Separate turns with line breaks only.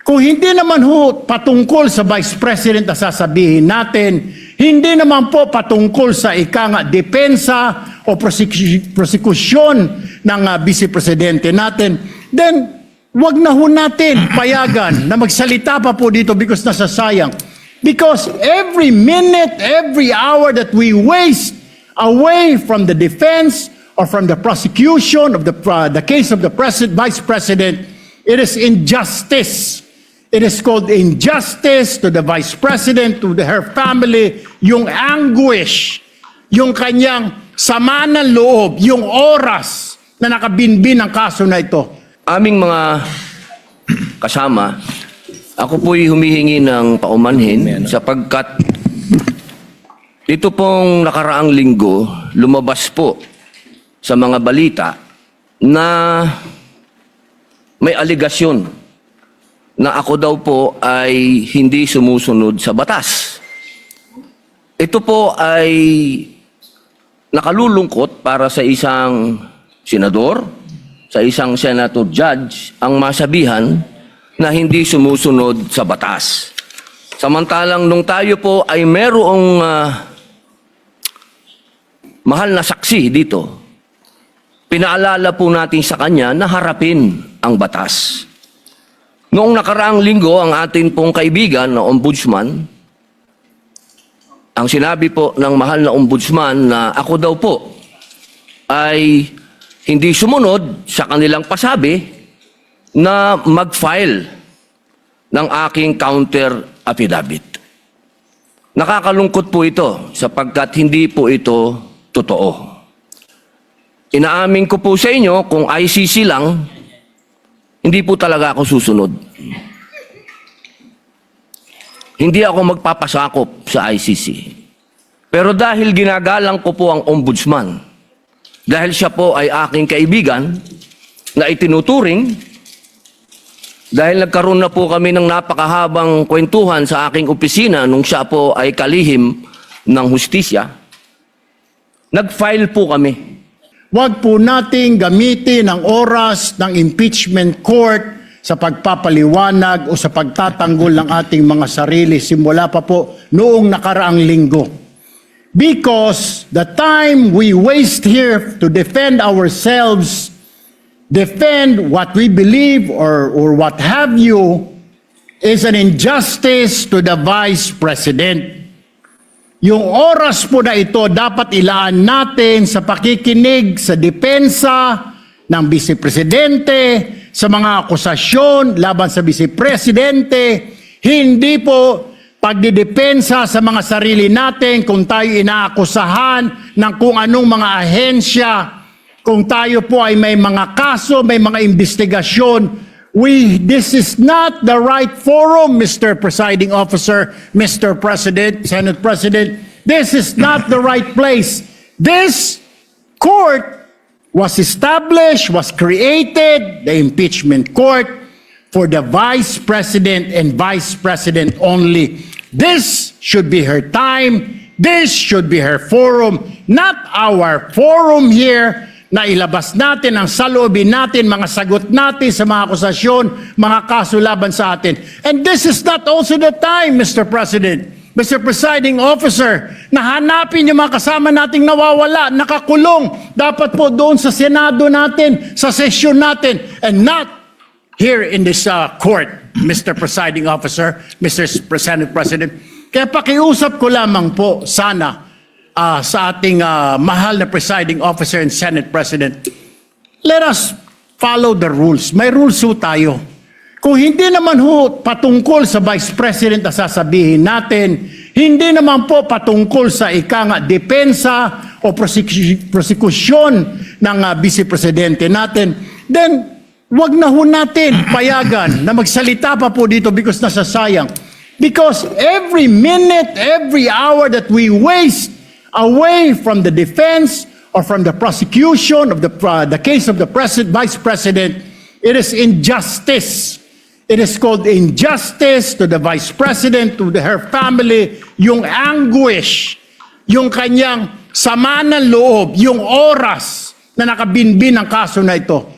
Kung hindi naman ho patungkol sa Vice President na sasabihin natin, hindi naman po patungkol sa depensa o prosekusyon ng Vice Presidente natin, then wag na ho natin payagan na magsalita pa po dito because nasasayang. Because every minute, every hour that we waste away from the defense or from the prosecution of the case of the Vice President, it is injustice. It is called injustice to the Vice President, to her family, yung anguish, yung kanyang sama ng loob, yung oras na nakabinbin ang kaso na ito.
Aming mga kasama, ako po'y humihingi ng paumanhin sapagkat ito pong nakaraang linggo, lumabas po sa mga balita na may aligasyon na ako daw po ay hindi sumusunod sa batas. Ito po ay nakalulungkot para sa isang senador, sa isang senator judge, ang masabihan na hindi sumusunod sa batas. Samantalang nung tayo po ay merong mahal na saksi dito, pinaalala po natin sa kanya na harapin ang batas. Noong nakaraang linggo, ang atin pong kaibigan na ombudsman, ang sinabi po ng mahal na ombudsman na ako daw po ay hindi sumunod sa kanilang pasabi na mag-file ng aking counter affidavit. Nakakalungkot po ito sapagkat hindi po ito totoo. Inaamin ko po sa inyo kung ICC lang, hindi po talaga ako susunod. Hindi ako magpapasakop sa ICC. Pero dahil ginagalang ko po ang ombudsman, dahil siya po ay aking kaibigan na itinuturing, dahil nagkaroon na po kami ng napakahabang kwentuhan sa aking opisina nung siya po ay kalihim ng hustisya, nag-file po kami.
Huwag po nating gamitin ang oras ng impeachment court sa pagpapaliwanag o sa pagtatanggol ng ating mga sarili simula pa po noong nakaraang linggo. Because the time we waste here to defend ourselves, defend what we believe or what have you, is an injustice to the Vice President. Yung oras po na ito dapat ilaan natin sa pakikinig sa depensa ng Vice Presidente, sa mga akusasyon laban sa Vice Presidente, hindi po pagdidepensa sa mga sarili natin kung tayo inaakusahan ng kung anong mga ahensya, kung tayo po ay may mga kaso, may mga investigasyon. This is not the right forum, Mr. Presiding Officer, Mr. President, Senate President. This is not the right place. This court was established, was created, the impeachment court, for the Vice President and Vice President only. This should be her time. This should be her forum, not our forum here na ilabas natin ang saloobin natin, mga sagot natin sa mga akusasyon, mga kaso laban sa atin. And this is not also the time, Mr. President, Mr. Presiding Officer, na hanapin yung mga kasama nating nawawala, nakakulong, dapat po doon sa Senado natin, sa sesyon natin, and not here in this court, Mr. Presiding Officer, Mr. Senate President. Kaya pakiusap ko lamang po sana sa ating mahal na Presiding Officer and Senate President, let us follow the rules. May rules ho tayo. Kung hindi naman ho patungkol sa Vice President na sasabihin natin, hindi naman po patungkol sa depensa o prosekusyon ng Vice Presidente natin, then wag na ho natin payagan na magsalita pa po dito because nasasayang. Because every minute, every hour that we waste away from the defense or from the prosecution of the case of the Vice President, it is injustice. It is called injustice to the Vice President, to her family, yung anguish, yung kanyang sama ng loob, yung oras na nakabinbin ang kaso na ito.